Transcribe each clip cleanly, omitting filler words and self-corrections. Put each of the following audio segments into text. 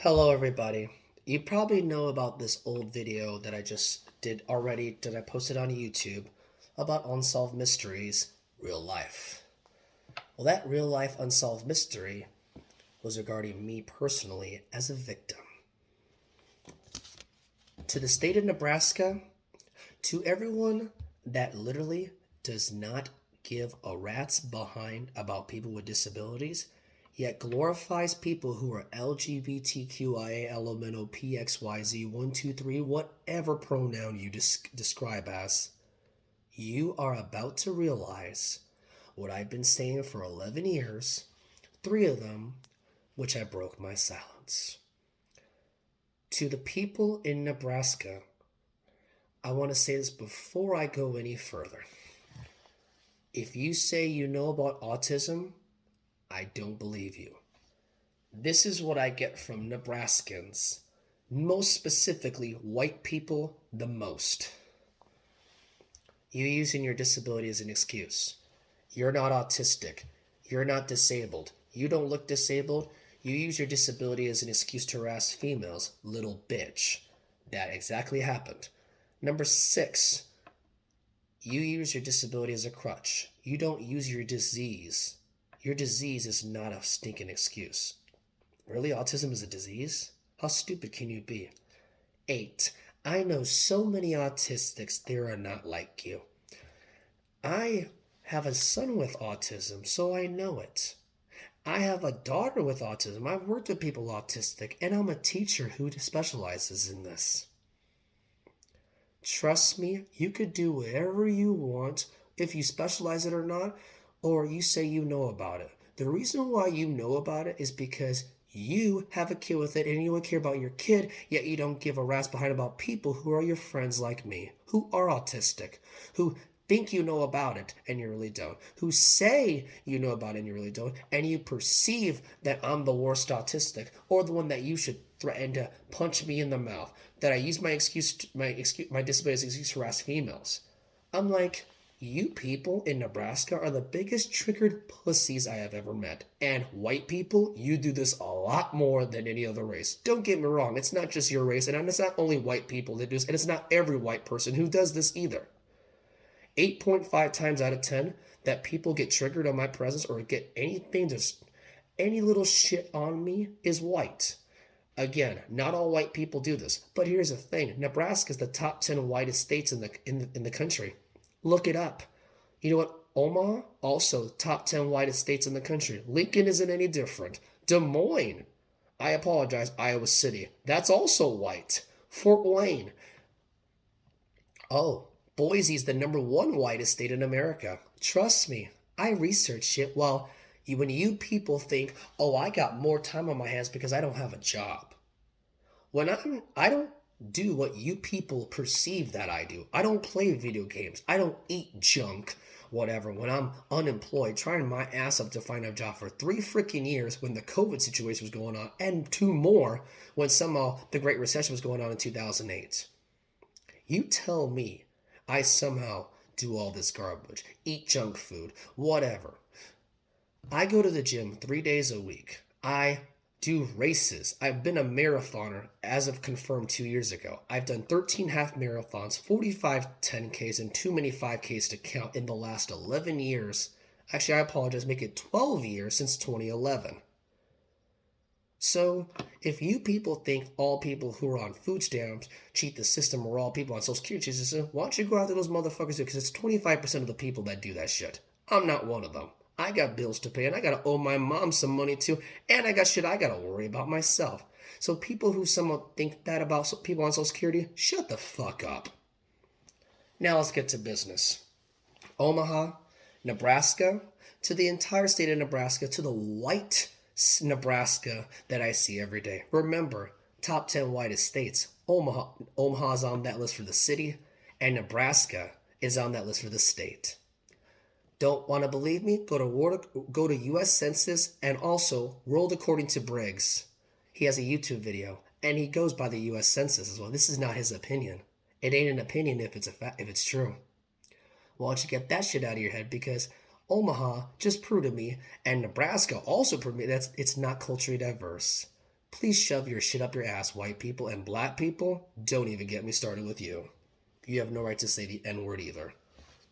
Hello, everybody. You probably know about this old video that I posted on YouTube about unsolved mysteries, real life. Well, that real life unsolved mystery was regarding me personally as a victim. To the state of Nebraska, to everyone that literally does not give a rat's behind about people with disabilities, yet glorifies people who are LGBTQIA, LMNO, PXYZ, 123, whatever pronoun you describe as, you are about to realize what I've been saying for 11 years, three of them, which I broke my silence. To the people in Nebraska, I want to say this before I go any further. If you say you know about autism, I don't believe you. This is what I get from Nebraskans, most specifically white people, the most. You using your disability as an excuse. You're not autistic. You're not disabled. You don't look disabled. You use your disability as an excuse to harass females. Little bitch. That exactly happened. Number 6, you use your disability as a crutch. You don't use your disease. Your disease is not a stinking excuse. Really? Autism is a disease? How stupid can you be? 8, I know so many autistics, they are not like you. I have a son with autism, so I know it. I have a daughter with autism. I've worked with people autistic, and I'm a teacher who specializes in this. Trust me, you could do whatever you want if you specialize it or not, or you say you know about it. The reason why you know about it is because you have a kid with it and you don't care about your kid, yet you don't give a rat's behind about people who are your friends like me, who are autistic, who think you know about it and you really don't, who say you know about it and you really don't, and you perceive that I'm the worst autistic or the one that you should threaten to punch me in the mouth, that I use my disability as an excuse to harass females. I'm like, you people in Nebraska are the biggest triggered pussies I have ever met. And white people, you do this a lot more than any other race. Don't get me wrong, it's not just your race, and it's not only white people that do this, and it's not every white person who does this either. 8.5 times out of 10 that people get triggered on my presence or get anything, just any little shit on me is white. Again, not all white people do this, but here's the thing: Nebraska is the top 10 whitest states in the country. Look it up. You know what? Omaha, also top 10 whitest states in the country. Lincoln isn't any different. Des Moines, I apologize, Iowa City, that's also white. Fort Wayne, oh, Boise's the number one whitest state in America. Trust me, I researched it. Well, when you people think, oh, I got more time on my hands because I don't have a job. I don't do what you people perceive that I do. I don't play video games. I don't eat junk, whatever. When I'm unemployed, trying my ass up to find a job for 3 freaking years when the COVID situation was going on, and 2 more when somehow the Great Recession was going on in 2008. You tell me I somehow do all this garbage, eat junk food, whatever. I go to the gym 3 days a week. I do races. I've been a marathoner as of confirmed 2 years ago. I've done 13 half marathons, 45 10Ks, and too many 5Ks to count in the last 11 years. Actually, I apologize, make it 12 years since 2011. So, if you people think all people who are on food stamps cheat the system or all people on Social Security cheat the system, why don't you go after those motherfuckers? Because it's 25% of the people that do that shit. I'm not one of them. I got bills to pay, and I gotta owe my mom some money too, and I got shit I gotta worry about myself. So people who somewhat think that about people on Social Security, shut the fuck up. Now let's get to business. Omaha, Nebraska, to the entire state of Nebraska, to the white Nebraska that I see every day. Remember, top 10 whitest states. Omaha's on that list for the city, and Nebraska is on that list for the state. Don't want to believe me? Go to U.S. Census and also World According to Briggs. He has a YouTube video, and he goes by the U.S. Census as well. This is not his opinion. It ain't an opinion if it's true. Why don't you get that shit out of your head? Because Omaha just proved to me, and Nebraska also proved to me that it's not culturally diverse. Please shove your shit up your ass, white people, and black people. Don't even get me started with you. You have no right to say the N-word either.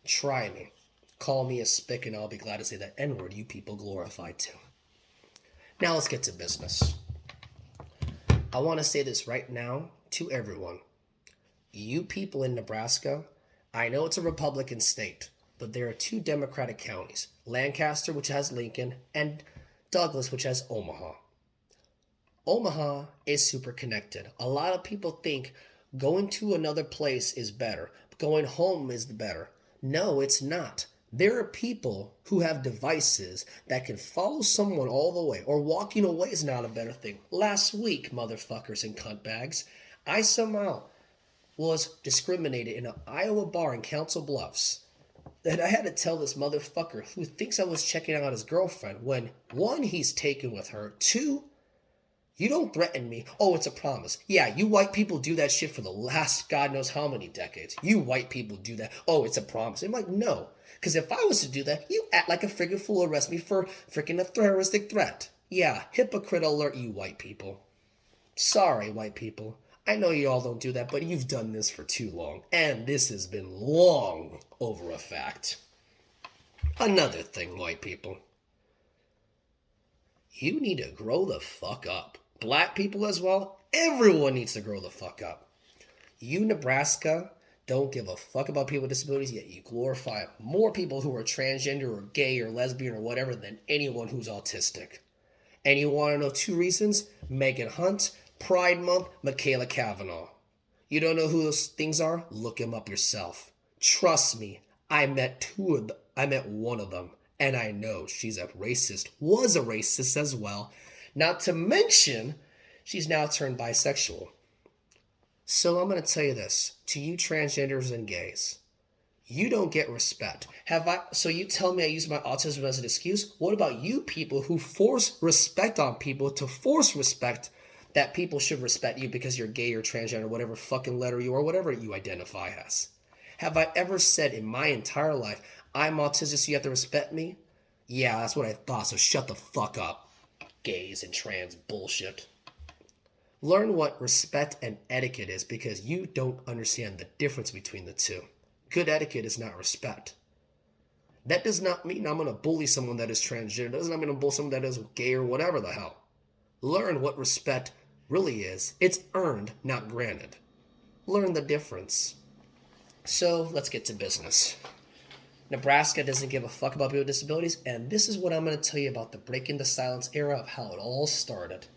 Try me. Call me a spick and I'll be glad to say that N-word you people glorify too. Now let's get to business. I want to say this right now to everyone. You people in Nebraska, I know it's a Republican state, but there are two Democratic counties, Lancaster, which has Lincoln, and Douglas, which has Omaha. Omaha is super connected. A lot of people think going to another place is better. Going home is better. No, it's not. There are people who have devices that can follow someone all the way, or walking away is not a better thing. Last week, motherfuckers and cuntbags, I somehow was discriminated in an Iowa bar in Council Bluffs. And I had to tell this motherfucker who thinks I was checking out his girlfriend when, one, he's taken with her, two, you don't threaten me. Oh, it's a promise. Yeah, you white people do that shit for the last God knows how many decades. You white people do that. Oh, it's a promise. I'm like, no. Because if I was to do that, you act like a friggin' fool, arrest me for freaking a terroristic threat. Yeah, hypocrite alert, you white people. Sorry, white people. I know you all don't do that, but you've done this for too long. And this has been long over a fact. Another thing, white people. You need to grow the fuck up. Black people as well. Everyone needs to grow the fuck up. You, Nebraska, don't give a fuck about people with disabilities, yet you glorify more people who are transgender or gay or lesbian or whatever than anyone who's autistic. And you want to know two reasons? Megan Hunt, Pride Month, Michaela Cavanaugh. You don't know who those things are? Look them up yourself. Trust me, I met one of them, and I know she's a racist, was a racist as well. Not to mention, she's now turned bisexual. So I'm going to tell you this, to you transgenders and gays, you don't get respect. So you tell me I use my autism as an excuse? What about you people who force respect on people to force respect that people should respect you because you're gay or transgender, whatever fucking letter you are, whatever you identify as? Have I ever said in my entire life, I'm autistic so you have to respect me? Yeah, that's what I thought, so shut the fuck up. Gays and trans bullshit. Learn what respect and etiquette is because you don't understand the difference between the two. Good etiquette is not respect. That does not mean I'm going to bully someone that is transgender. It doesn't mean I'm going to bully someone that is gay or whatever the hell. Learn what respect really is. It's earned, not granted. Learn the difference. So let's get to business. Nebraska doesn't give a fuck about people with disabilities, and this is what I'm going to tell you about the Breaking the Silence era of how it all started.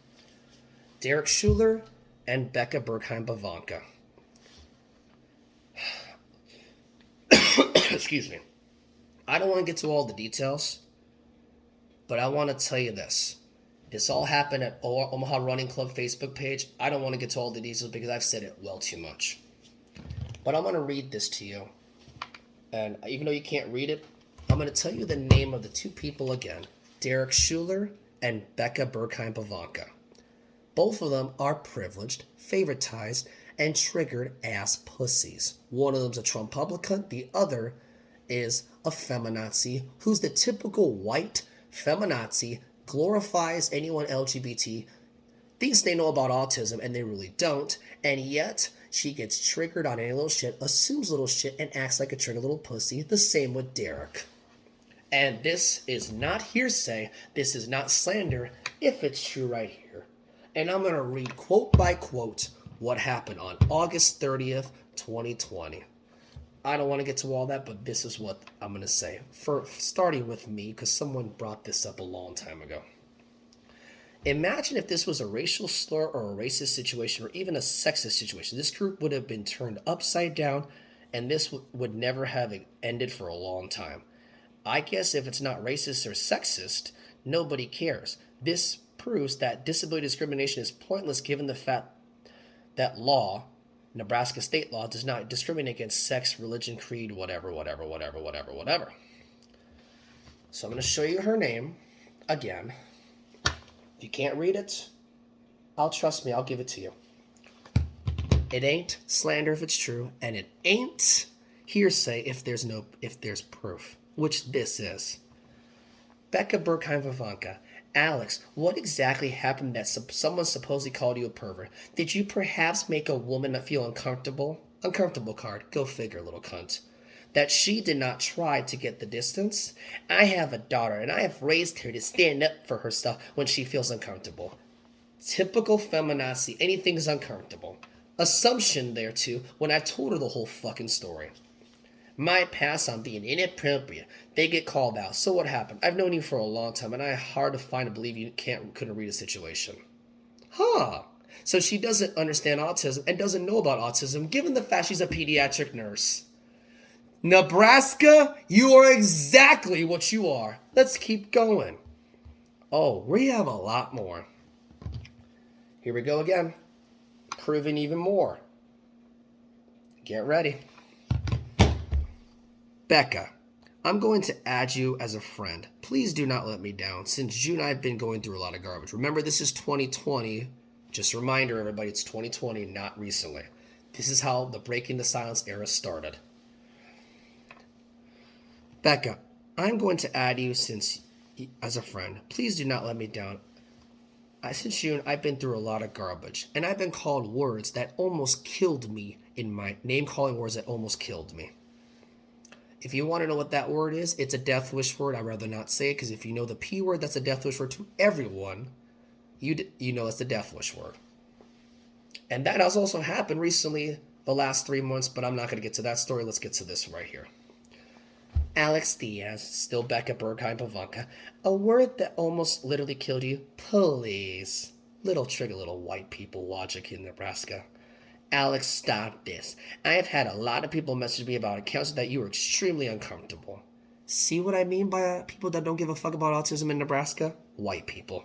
Derek Schuler and Becca Bergheim-Bovanka. Excuse me. I don't want to get to all the details, but I want to tell you this. This all happened at Omaha Running Club Facebook page. I don't want to get to all the details because I've said it well too much. But I'm going to read this to you. And even though you can't read it, I'm going to tell you the name of the two people again. Derek Schuler and Becca Bergheim-Bovanka. Both of them are privileged, favoritized, and triggered ass pussies. One of them's a Trumpublican, the other is a feminazi who's the typical white feminazi, glorifies anyone LGBT, thinks they know about autism and they really don't, and yet she gets triggered on any little shit, assumes little shit, and acts like a triggered little pussy. The same with Derek. And this is not hearsay, this is not slander, if it's true right here. And I'm going to read quote by quote what happened on August 30th, 2020. I don't want to get to all that, but this is what I'm going to say. Starting with me, because someone brought this up a long time ago. Imagine if this was a racial slur or a racist situation or even a sexist situation. This group would have been turned upside down and this would never have ended for a long time. I guess if it's not racist or sexist, nobody cares. This proves that disability discrimination is pointless given the fact that law, Nebraska state law, does not discriminate against sex, religion, creed, whatever. So I'm going to show you her name again. If you can't read it, trust me, I'll give it to you. It ain't slander if it's true, and it ain't hearsay if there's proof, which this is. Becca Bergheim-Bovanka, Alex, what exactly happened that someone supposedly called you a pervert? Did you perhaps make a woman feel uncomfortable? Uncomfortable card. Go figure, little cunt. That she did not try to get the distance? I have a daughter, and I have raised her to stand up for herself when she feels uncomfortable. Typical feminazi. Anything's uncomfortable. Assumption there, too, when I told her the whole fucking story. Might pass on being inappropriate. They get called out. So what happened? I've known you for a long time, and I hard to find to believe you couldn't read a situation. Huh. So she doesn't understand autism and doesn't know about autism, given the fact she's a pediatric nurse. Nebraska, you are exactly what you are. Let's keep going. Oh, we have a lot more. Here we go again. Proving even more. Get ready. Becca, I'm going to add you as a friend. Please do not let me down. Since June, I've been going through a lot of garbage. Remember, this is 2020. Just a reminder, everybody, it's 2020, not recently. This is how the Breaking the Silence era started. Becca, I'm going to add you as a friend. Please do not let me down. Since June, I've been through a lot of garbage, and I've been called words that almost killed me in my name-calling words that almost killed me. If you want to know what that word is, it's a death wish word. I'd rather not say it, because if you know the P word, that's a death wish word to everyone. You know it's the death wish word. And that has also happened recently, the last 3 months, but I'm not going to get to that story. Let's get to this right here. Alex Diaz, still Becca Bergheim Pavanka, a word that almost literally killed you? Please. Little trigger, little white people logic in Nebraska. Alex, stop this. I have had a lot of people message me about accounts that you were extremely uncomfortable. See what I mean by people that don't give a fuck about autism in Nebraska? White people.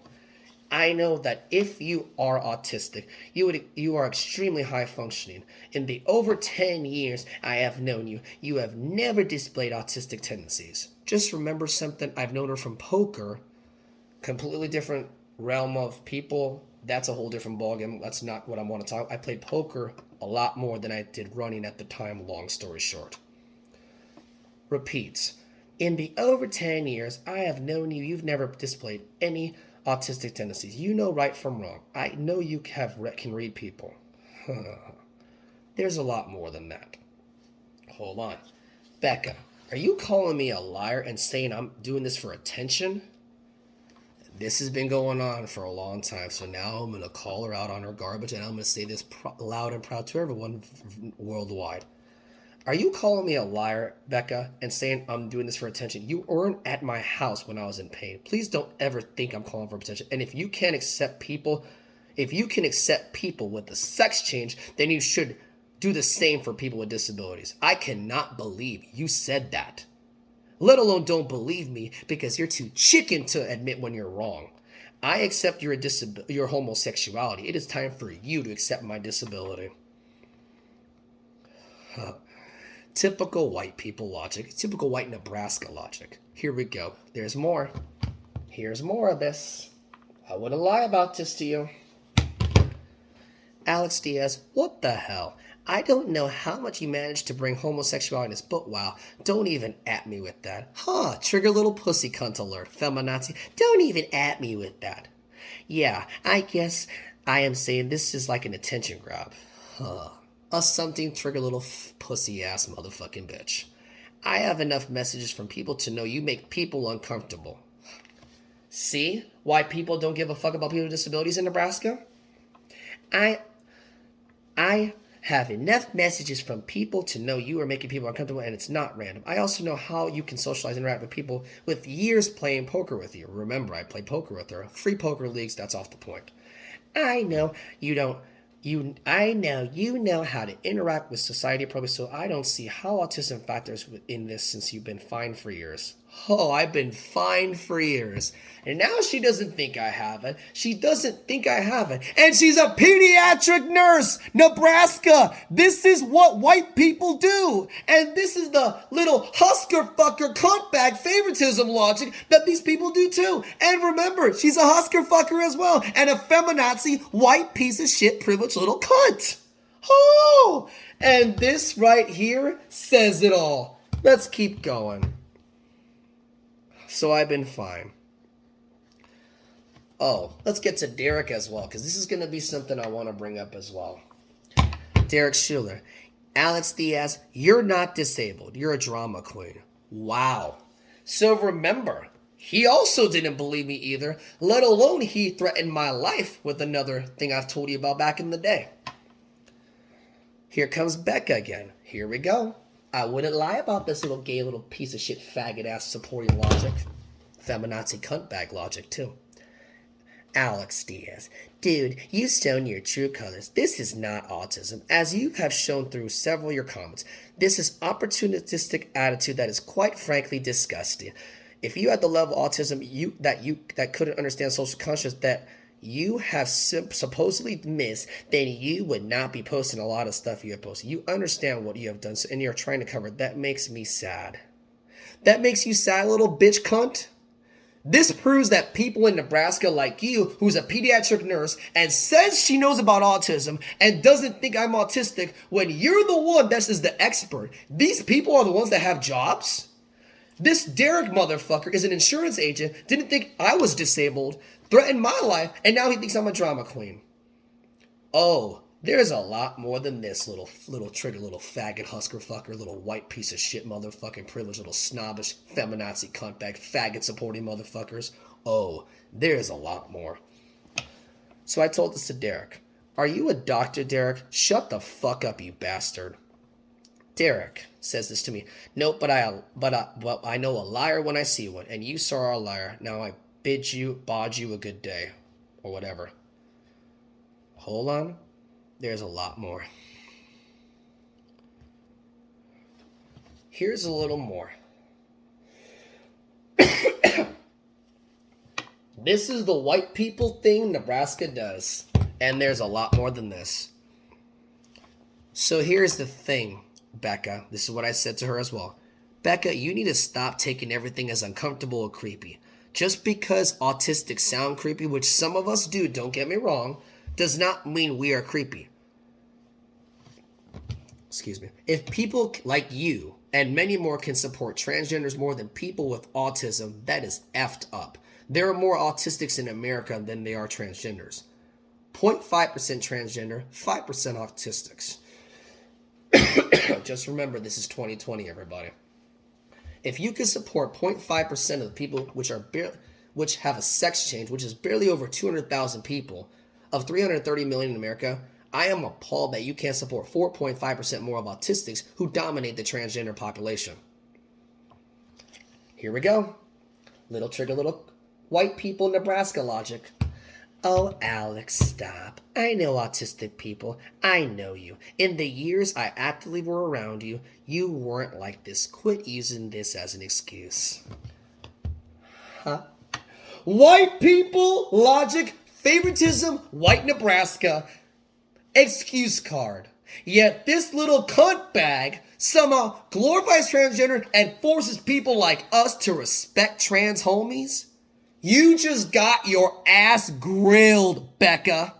I know that if you are autistic, you are extremely high functioning. In the over 10 years I have known you, you have never displayed autistic tendencies. Just remember something, I've known her from poker, completely different realm of people. That's a whole different ballgame. That's not what I want to talk. I played poker a lot more than I did running at the time, long story short. Repeats. In the over 10 years I have known you, you've never displayed any autistic tendencies. You know right from wrong. I know you can read people. There's a lot more than that. Hold on. Becca, are you calling me a liar and saying I'm doing this for attention? This has been going on for a long time, so now I'm going to call her out on her garbage, and I'm going to say this loud and proud to everyone worldwide. Are you calling me a liar, Becca, and saying I'm doing this for attention? You weren't at my house when I was in pain. Please don't ever think I'm calling for attention. And if you can't accept people, if you can accept people with a sex change, then you should do the same for people with disabilities. I cannot believe you said that. Let alone don't believe me because you're too chicken to admit when you're wrong. I accept your homosexuality. It is time for you to accept my disability. Typical white people logic. Typical white Nebraska logic. Here we go. There's more. Here's more of this. I wouldn't lie about this to you. Alex Diaz, what the hell? I don't know how much you managed to bring homosexuality in this, but wow, don't even at me with that. Huh, trigger little pussy cunt alert, feminazi. Don't even at me with that. Yeah, I guess I am saying this is like an attention grab. Huh. Something trigger little pussy ass motherfucking bitch. I have enough messages from people to know you make people uncomfortable. See why people don't give a fuck about people with disabilities in Nebraska? I have enough messages from people to know you are making people uncomfortable, and it's not random. I also know how you can socialize and interact with people with years playing poker with you. Remember, I played poker with her. Free poker leagues, that's off the point. I know you don't. I know you know how to interact with society appropriately, so I don't see how autism factors in this since you've been fine for years. Oh, I've been fine for years. And now she doesn't think I have it. She doesn't think I have it. And she's a pediatric nurse. Nebraska. This is what white people do. And this is the little husker fucker cuntbag favoritism logic that these people do too. And remember, she's a husker fucker as well. And a feminazi white piece of shit privileged little cunt. Oh, and this right here says it all. Let's keep going. So I've been fine. Oh, let's get to Derek as well, because this is going to be something I want to bring up as well. Derek Schuler. Alex Diaz, you're not disabled. You're a drama queen. Wow. So remember, he also didn't believe me either, let alone he threatened my life with another thing I've told you about back in the day. Here comes Becca again. Here we go. I wouldn't lie about this little gay little piece of shit faggot ass supporting logic. Feminazi cunt bag logic too. Alex Diaz. Dude, you've shown your true colors. This is not autism, as you have shown through several of your comments. This is opportunistic attitude that is quite frankly disgusting. If you had the level of autism that couldn't understand social conscience that you have supposedly missed, then you would not be posting a lot of stuff you have posted. You understand what you have done, and you're trying to cover it. That makes me sad. That makes you sad, little bitch cunt? This proves that people in Nebraska like you, who's a pediatric nurse and says she knows about autism and doesn't think I'm autistic when you're the one that is the expert. These people are the ones that have jobs? This Derek motherfucker is an insurance agent, didn't think I was disabled, threatened my life, and now he thinks I'm a drama queen. Oh, there's a lot more than this, little trigger, little faggot husker fucker, little white piece of shit motherfucking privileged, little snobbish, feminazi cuntbag, faggot supporting motherfuckers. Oh, there's a lot more. So I told this to Derek. Are you a doctor, Derek? Shut the fuck up, you bastard. Derek says this to me. Nope, but I know a liar when I see one, and you saw a liar. Now I bid you a good day, or whatever. Hold on. There's a lot more. Here's a little more. This is the white people thing Nebraska does. And there's a lot more than this. So here's the thing, Becca. This is what I said to her as well. Becca, you need to stop taking everything as uncomfortable or creepy. Just because autistics sound creepy, which some of us do, don't get me wrong, does not mean we are creepy. Excuse me. If people like you and many more can support transgenders more than people with autism, that is effed up. There are more autistics in America than there are transgenders. 0.5% transgender, 5% autistics. Just remember, this is 2020, everybody. If you can support 0.5% of the people which have a sex change, which is barely over 200,000 people, of 330 million in America, I am appalled that you can't support 4.5% more of autistics who dominate the transgender population. Here we go. Little trigger, little white people Nebraska logic. Oh, Alex, stop. I know autistic people. I know you. In the years I actively were around you, you weren't like this. Quit using this as an excuse. Huh? White people logic, favoritism, white Nebraska, excuse card. Yet this little cunt bag somehow glorifies transgender and forces people like us to respect trans homies. You just got your ass grilled, Becca.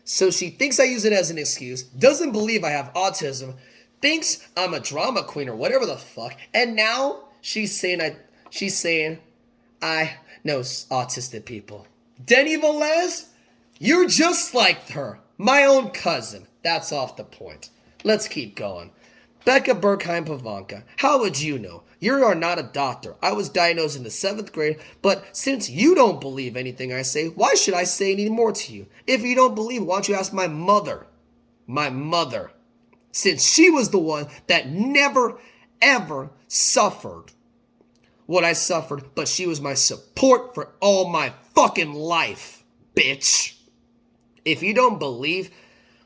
So she thinks I use it as an excuse, doesn't believe I have autism, thinks I'm a drama queen or whatever the fuck, and now she's saying I know autistic people. Denny Velez, you're just like her, my own cousin. That's off the point. Let's keep going. Becca Berkheim Pavanka, how would you know? You are not a doctor. I was diagnosed in the 7th grade, but since you don't believe anything I say, why should I say any more to you? If you don't believe, why don't you ask my mother? My mother. Since she was the one that never, ever suffered what I suffered, but she was my support for all my fucking life, bitch. If you don't believe,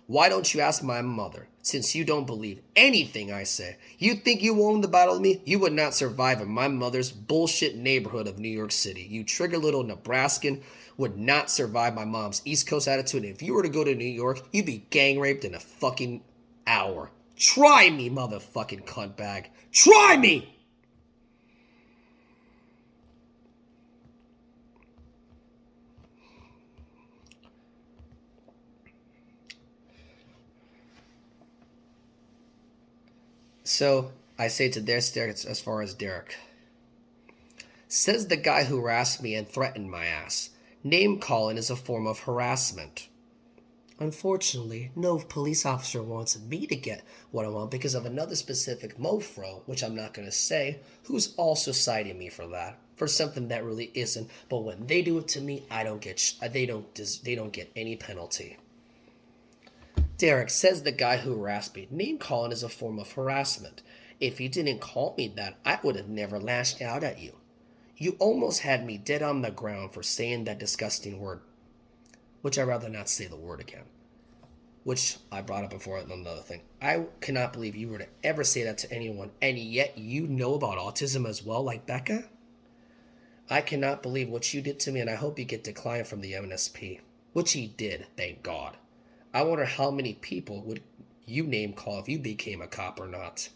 why don't you ask my mother? Since you don't believe anything I say, you think you won the battle with me? You would not survive in my mother's bullshit neighborhood of New York City. You trigger little Nebraskan would not survive my mom's East Coast attitude. And if you were to go to New York, you'd be gang raped in a fucking hour. Try me, motherfucking cunt bag. Try me! So I say to Derek, as far as Derek, Says the guy who harassed me and threatened my ass. Name calling is a form of harassment. Unfortunately, no police officer wants me to get what I want because of another specific mofro, which I'm not going to say, who's also citing me for that, for something that really isn't. But when they do it to me, they don't get any penalty. Derek, says the guy who harassed me. Name calling is a form of harassment. If you didn't call me that, I would have never lashed out at you. You almost had me dead on the ground for saying that disgusting word, which I'd rather not say the word again, which I brought up before. Another thing, I cannot believe you were to ever say that to anyone, and yet you know about autism as well, like Becca. I cannot believe what you did to me, and I hope you get declined from the MNSP, which he did, thank God. I wonder how many people would you name call if you became a cop or not.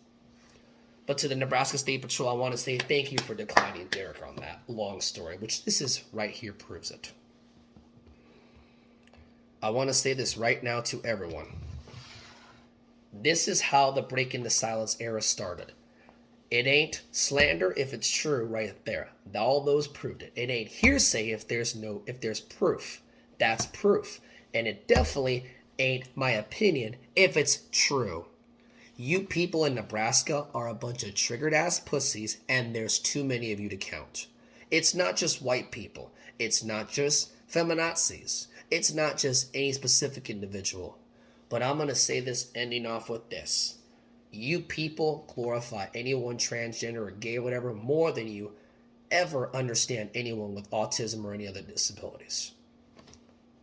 But to the Nebraska State Patrol, I want to say thank you for declining Derek on that long story, which this is right here proves it. I want to say this right now to everyone. This is how the Breaking the Silence era started. It ain't slander if it's true right there. All those proved it. It ain't hearsay if there's proof. That's proof. And it definitely ain't my opinion if it's true. You people in Nebraska are a bunch of triggered ass pussies, and there's too many of you to count. It's not just white people. It's not just feminazis. It's not just any specific individual. But I'm going to say this ending off with this. You people glorify anyone transgender or gay or whatever more than you ever understand anyone with autism or any other disabilities.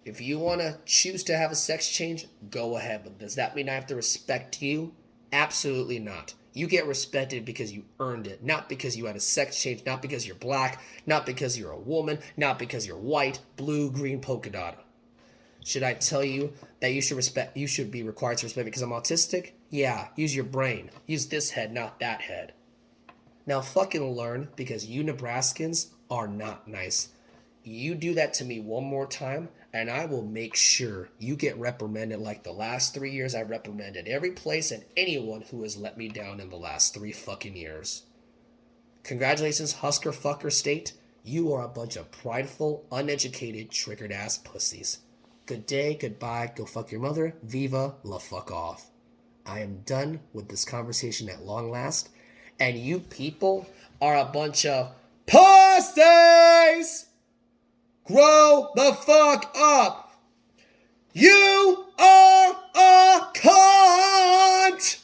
If you want to choose to have a sex change, go ahead. But does that mean I have to respect you? Absolutely not. You get respected because you earned it, not because you had a sex change, not because you're black, not because you're a woman, not because you're white, blue, green, polka dot. Should I tell you that you should be required to respect me because I'm autistic? Yeah, use your brain. Use this head, not that head. Now fucking learn, because you Nebraskans are not nice. You do that to me one more time, and I will make sure you get reprimanded like the last 3 years I reprimanded every place and anyone who has let me down in the last 3 fucking years. Congratulations, Husker Fucker State. You are a bunch of prideful, uneducated, triggered ass pussies. Good day, goodbye, go fuck your mother, viva la fuck off. I am done with this conversation at long last, and you people are a bunch of pussies! Grow the fuck up! You are a cunt!